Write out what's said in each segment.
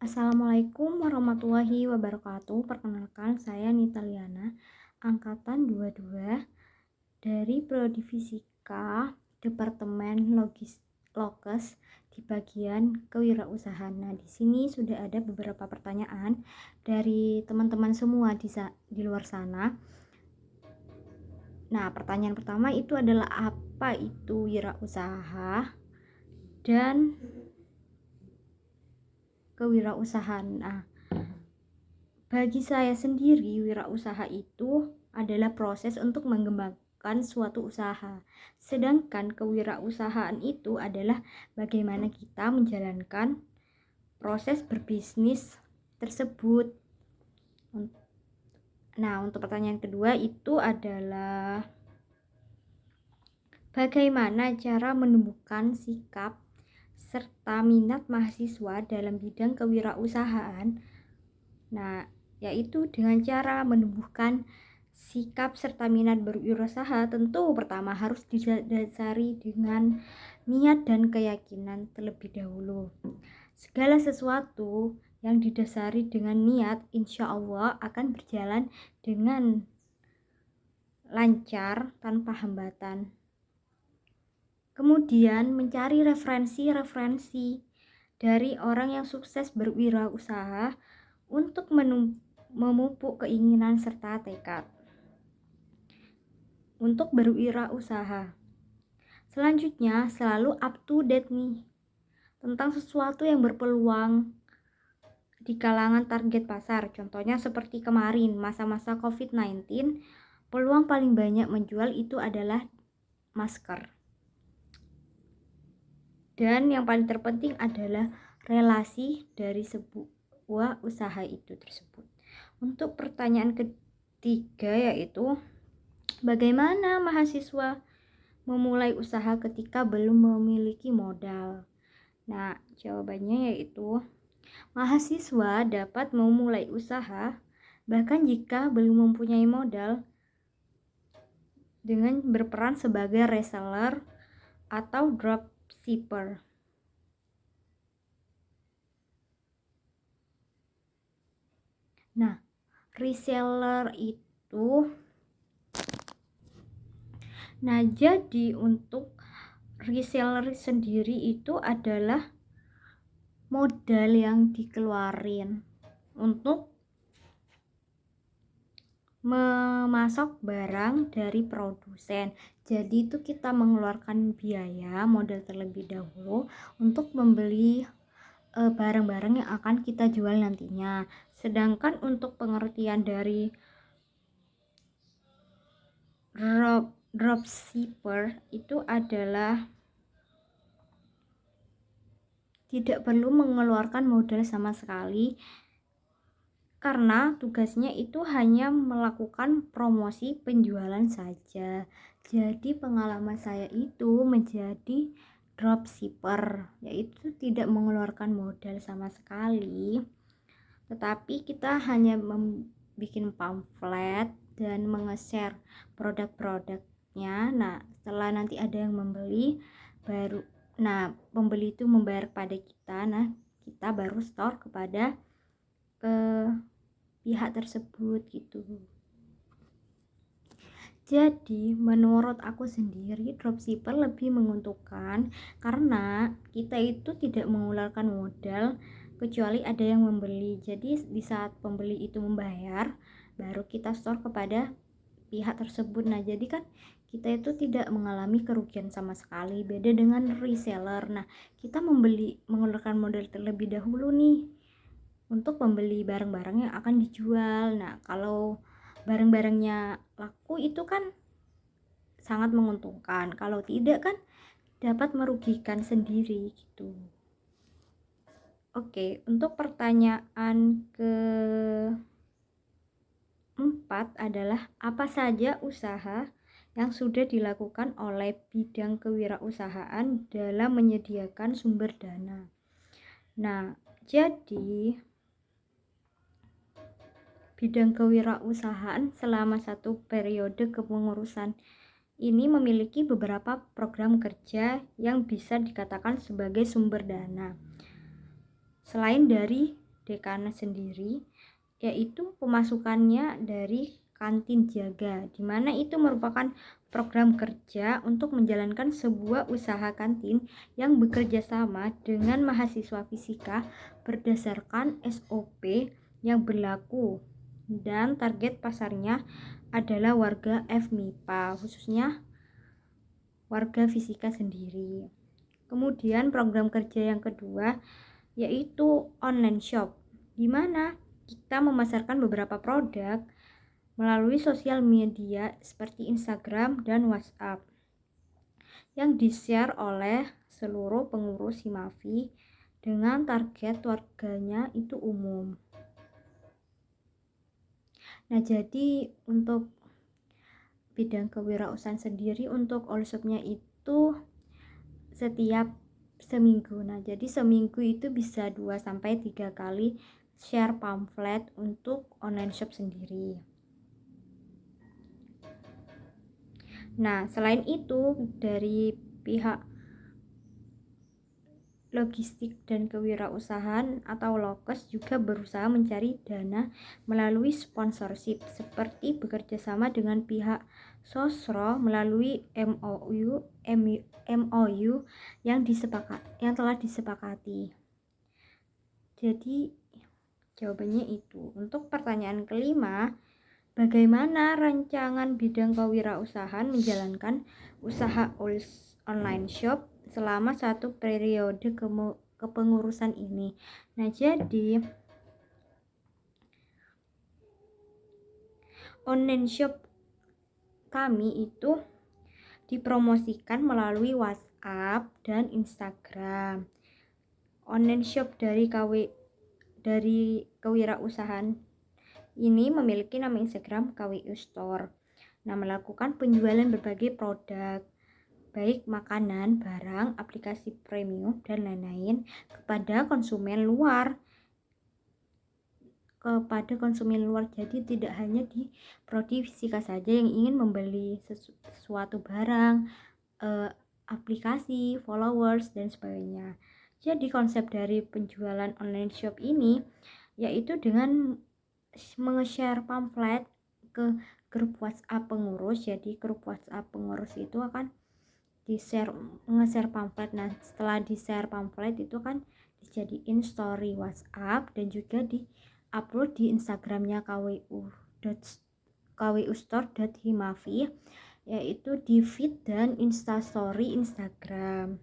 Assalamualaikum warahmatullahi wabarakatuh. Perkenalkan, saya Nita Liana, angkatan 22 dari Prodi Fisika, Departemen Lokes di bagian kewirausahaan. Nah, di sini sudah ada beberapa pertanyaan dari teman-teman semua di luar sana. Nah, pertanyaan pertama itu adalah apa itu wirausaha dan kewirausahaan. Nah, bagi saya sendiri, wirausaha itu adalah proses untuk mengembangkan suatu usaha. Sedangkan kewirausahaan itu adalah bagaimana kita menjalankan proses berbisnis tersebut. Nah, untuk pertanyaan kedua itu adalah bagaimana cara menumbuhkan sikap serta minat mahasiswa dalam bidang kewirausahaan. Nah, yaitu dengan cara menumbuhkan sikap serta minat berwirausaha. Tentu pertama harus didasari dengan niat dan keyakinan terlebih dahulu. Segala sesuatu yang didasari dengan niat, insya Allah akan berjalan dengan lancar tanpa hambatan. Kemudian mencari referensi dari orang yang sukses berwirausaha untuk memupuk keinginan serta tekad untuk berwirausaha. Selanjutnya, selalu up to date nih tentang sesuatu yang berpeluang di kalangan target pasar. Contohnya seperti kemarin, masa-masa COVID-19, peluang paling banyak menjual itu adalah masker. Dan yang paling terpenting adalah relasi dari sebuah usaha itu tersebut. Untuk pertanyaan ketiga yaitu bagaimana mahasiswa memulai usaha ketika belum memiliki modal? Nah, jawabannya yaitu mahasiswa dapat memulai usaha bahkan jika belum mempunyai modal dengan berperan sebagai reseller atau dropshipper. Nah, reseller itu jadi untuk reseller sendiri itu adalah modal yang dikeluarin untuk memasok barang dari produsen. Jadi itu kita mengeluarkan biaya modal terlebih dahulu untuk membeli barang-barang yang akan kita jual nantinya. Sedangkan untuk pengertian dari dropshipper itu adalah tidak perlu mengeluarkan modal sama sekali karena tugasnya itu hanya melakukan promosi penjualan saja. Jadi pengalaman saya itu menjadi dropshipper, yaitu tidak mengeluarkan modal sama sekali, tetapi kita hanya membuat pamflet dan menge-share produk-produknya. Nah, setelah nanti ada yang membeli, pembeli itu membayar pada kita. Nah, kita baru store kepada pihak tersebut gitu. Jadi menurut aku sendiri dropshipper lebih menguntungkan karena kita itu tidak mengeluarkan modal kecuali ada yang membeli. Jadi di saat pembeli itu membayar baru kita store kepada pihak tersebut. Nah, jadi kan kita itu tidak mengalami kerugian sama sekali, beda dengan reseller. Nah, kita mengeluarkan modal terlebih dahulu nih untuk membeli barang-barang yang akan dijual. Nah, kalau barang-barangnya laku itu kan sangat menguntungkan. Kalau tidak kan dapat merugikan sendiri gitu. Oke, untuk pertanyaan keempat adalah apa saja usaha yang sudah dilakukan oleh bidang kewirausahaan dalam menyediakan sumber dana. Nah, jadi bidang kewirausahaan selama satu periode kepengurusan ini memiliki beberapa program kerja yang bisa dikatakan sebagai sumber dana. Selain dari Dekana sendiri, yaitu pemasukannya dari kantin jaga, di mana itu merupakan program kerja untuk menjalankan sebuah usaha kantin yang bekerja sama dengan mahasiswa fisika berdasarkan SOP yang berlaku, dan target pasarnya adalah warga FMIPA, khususnya warga fisika sendiri. Kemudian program kerja yang kedua yaitu online shop, di mana kita memasarkan beberapa produk melalui sosial media seperti Instagram dan WhatsApp yang di-share oleh seluruh pengurus Himafi dengan target warganya itu umum. Nah, jadi untuk bidang kewirausahaan sendiri untuk all shopnya itu setiap seminggu. Nah, jadi seminggu itu bisa 2-3 kali share pamflet untuk online shop sendiri. Nah, selain itu dari pihak logistik dan kewirausahaan atau Lokes juga berusaha mencari dana melalui sponsorship, seperti bekerja sama dengan pihak Sosro melalui MOU yang telah disepakati. Jadi jawabannya itu. Untuk pertanyaan kelima, bagaimana rancangan bidang kewirausahaan menjalankan usaha online shop selama satu periode kepengurusan ini? Nah, jadi online shop kami itu dipromosikan melalui WhatsApp dan Instagram. Online shop dari kewirausahaan ini memiliki nama Instagram KWU Store. Nah, melakukan penjualan berbagai produk, baik makanan, barang, aplikasi premium, dan lain-lain kepada konsumen luar. Jadi tidak hanya di prodi fisika saja yang ingin membeli sesuatu barang, aplikasi, followers, dan sebagainya. Jadi konsep dari penjualan online shop ini yaitu dengan menge-share pamflet ke grup WhatsApp pengurus. Jadi grup WhatsApp pengurus itu akan nge-share pamflet. Nah, setelah di-share pamflet itu kan dijadiin story WhatsApp dan juga di-upload di Instagramnya kwustore.himafi, yaitu di feed dan instastory Instagram.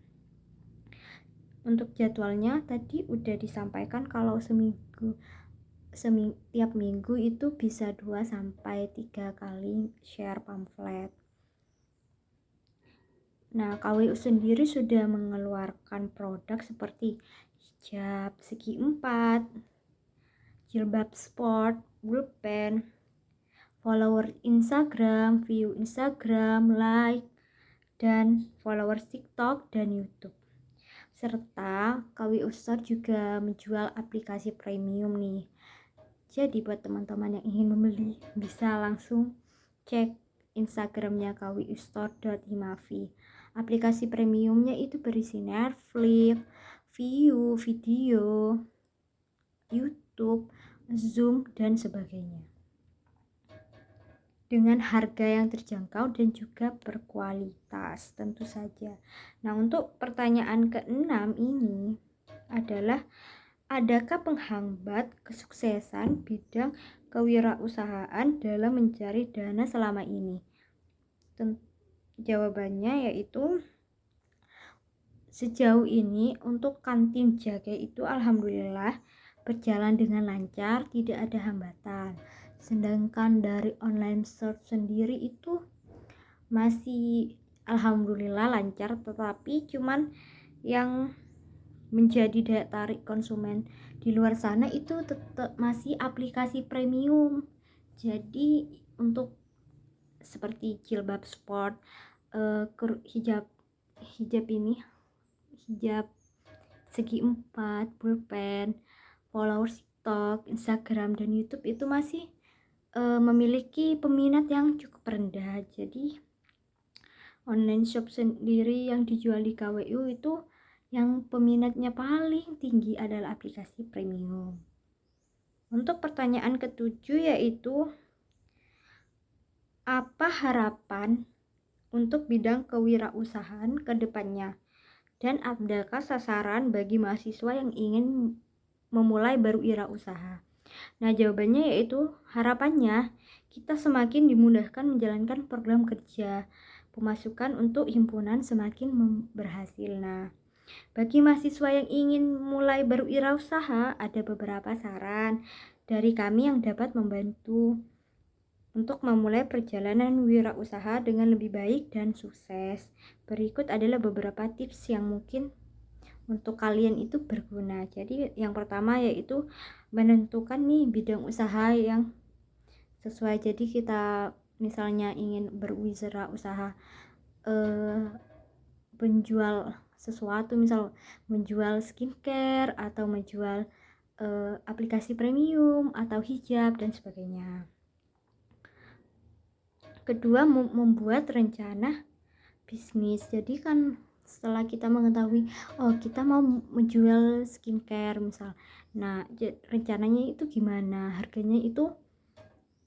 Untuk jadwalnya tadi udah disampaikan kalau tiap minggu itu bisa 2-3 kali share pamflet. Nah, KWU sendiri sudah mengeluarkan produk seperti hijab segi 4, jilbab sport, pulpen, follower Instagram, view Instagram, like, dan followers TikTok dan YouTube. Serta KWU Store juga menjual aplikasi premium nih. Jadi buat teman-teman yang ingin membeli bisa langsung cek Instagramnya kwustore.himafi. Aplikasi premiumnya itu berisi Netflix, View, video, YouTube, Zoom, dan sebagainya. Dengan harga yang terjangkau dan juga berkualitas tentu saja. Nah, untuk pertanyaan ke-6 ini adalah, adakah penghambat kesuksesan bidang kewirausahaan dalam mencari dana selama ini? Jawabannya yaitu sejauh ini untuk kantin jaga itu alhamdulillah berjalan dengan lancar, tidak ada hambatan. Sedangkan dari online shop sendiri itu masih alhamdulillah lancar, tetapi cuman yang menjadi daya tarik konsumen di luar sana itu tetap masih aplikasi premium. Jadi untuk seperti jilbab sport, hijab segi 4, pulpen, followers TikTok, Instagram, dan YouTube itu masih memiliki peminat yang cukup rendah. Jadi online shop sendiri yang dijual di KWU itu yang peminatnya paling tinggi adalah aplikasi premium. Untuk pertanyaan ketujuh yaitu, apa harapan untuk bidang kewirausahaan ke depannya? Dan adakah sasaran bagi mahasiswa yang ingin memulai berwirausaha? Nah, jawabannya yaitu harapannya kita semakin dimudahkan menjalankan program kerja. Pemasukan untuk himpunan semakin berhasil. Nah, bagi mahasiswa yang ingin mulai berwirausaha, ada beberapa saran dari kami yang dapat membantu untuk memulai perjalanan wirausaha dengan lebih baik dan sukses. Berikut adalah beberapa tips yang mungkin untuk kalian itu berguna. Jadi yang pertama yaitu menentukan nih bidang usaha yang sesuai. Jadi kita misalnya ingin berwirausaha menjual sesuatu, misal menjual skincare atau menjual aplikasi premium atau hijab dan sebagainya. Kedua, membuat rencana bisnis. Jadi kan setelah kita mengetahui, oh kita mau menjual skincare misal, nah rencananya itu gimana,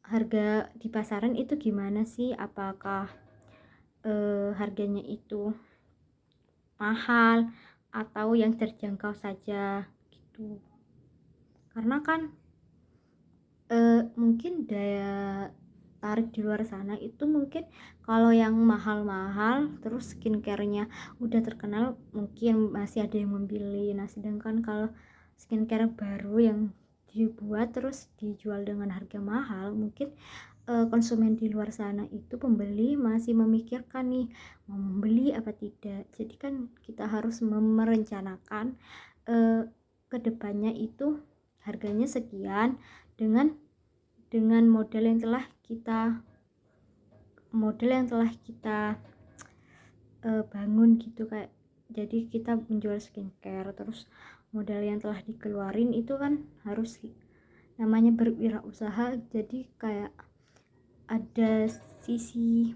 harga di pasaran itu gimana sih, apakah harganya itu mahal atau yang terjangkau saja gitu. Karena kan mungkin daya tarik di luar sana itu mungkin kalau yang mahal-mahal terus skincare-nya udah terkenal mungkin masih ada yang membeli. Nah, sedangkan kalau skincare baru yang dibuat terus dijual dengan harga mahal, mungkin konsumen di luar sana itu pembeli masih memikirkan nih mau membeli apa tidak. Jadi kan kita harus merencanakan kedepannya itu harganya sekian dengan modal yang telah kita bangun gitu. Kayak jadi kita menjual skincare terus modal yang telah dikeluarin itu kan harus, namanya berwirausaha, jadi kayak ada sisi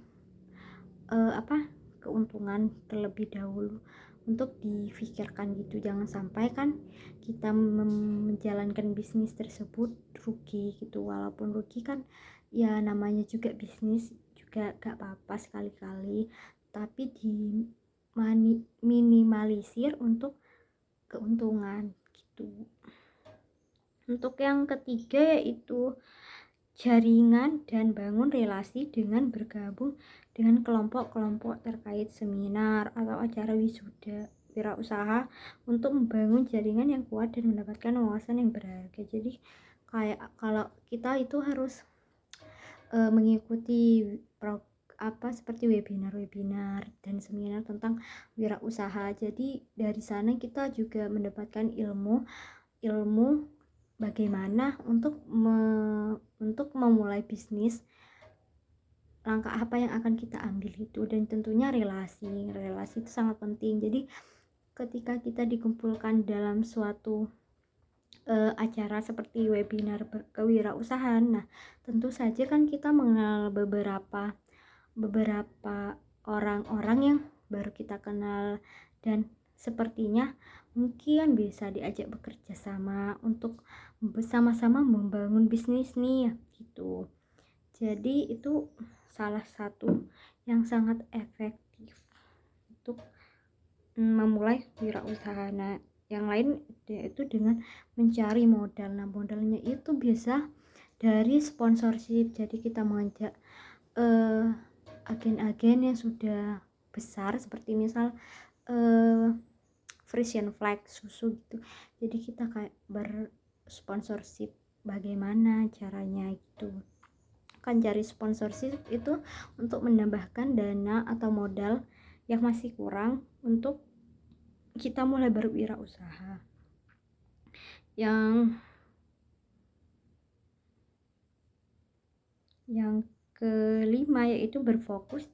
keuntungan terlebih dahulu untuk difikirkan gitu. Jangan sampai kan kita menjalankan bisnis tersebut rugi gitu. Walaupun rugi kan ya namanya juga bisnis, juga gak apa-apa sekali-kali, tapi minimalisir untuk keuntungan gitu. Untuk yang ketiga yaitu jaringan dan bangun relasi dengan bergabung dengan kelompok-kelompok terkait seminar atau acara wisuda wirausaha untuk membangun jaringan yang kuat dan mendapatkan wawasan yang berharga. Jadi kayak kalau kita itu harus mengikuti seperti webinar dan seminar tentang wirausaha. Jadi dari sana kita juga mendapatkan ilmu bagaimana untuk memulai bisnis, langkah apa yang akan kita ambil itu, dan tentunya relasi itu sangat penting. Jadi ketika kita dikumpulkan dalam suatu acara seperti webinar kewirausahaan, nah tentu saja kan kita mengenal beberapa orang-orang yang baru kita kenal, dan sepertinya mungkin bisa diajak bekerja sama untuk bersama-sama membangun bisnis nih gitu. Jadi itu salah satu yang sangat efektif untuk memulai wirausaha. Nah, yang lain yaitu dengan mencari modal. Nah, modalnya itu bisa dari sponsorship. Jadi kita mengajak agen-agen yang sudah besar, seperti misal Frisian Flag susu gitu. Jadi kita kayak bersponsorship, bagaimana caranya gitu. Kan cari sponsorship itu untuk menambahkan dana atau modal yang masih kurang untuk kita mulai berwirausaha. Yang kelima yaitu berfokus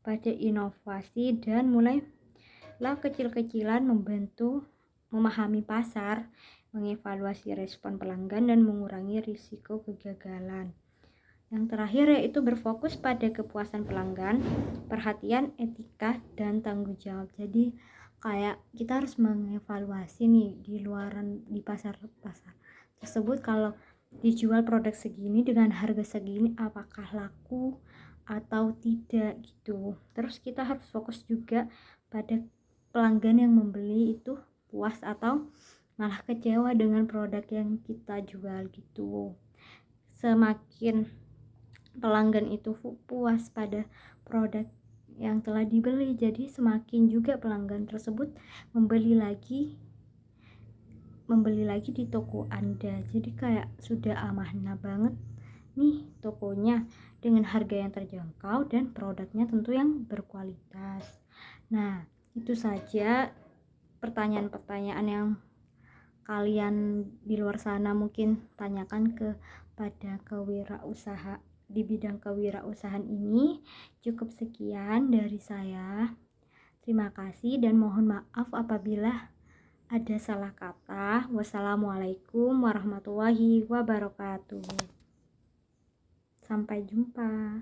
pada inovasi dan mulailah kecil-kecilan membantu memahami pasar, mengevaluasi respon pelanggan dan mengurangi risiko kegagalan. Yang terakhir yaitu berfokus pada kepuasan pelanggan, perhatian, etika, dan tanggung jawab. Jadi kayak kita harus mengevaluasi nih di pasar tersebut, kalau dijual produk segini dengan harga segini apakah laku atau tidak gitu. Terus kita harus fokus juga pada pelanggan yang membeli itu puas atau malah kecewa dengan produk yang kita jual gitu. Semakin pelanggan itu puas pada produk yang telah dibeli, jadi semakin juga pelanggan tersebut membeli lagi di toko Anda. Jadi kayak sudah amanah banget nih tokonya, dengan harga yang terjangkau dan produknya tentu yang berkualitas. Nah, itu saja pertanyaan-pertanyaan yang kalian di luar sana mungkin tanyakan kepada kewirausaha di bidang kewirausahaan ini. Cukup sekian dari saya. Terima kasih dan mohon maaf apabila ada salah kata. Wassalamualaikum warahmatullahi wabarakatuh. Sampai jumpa.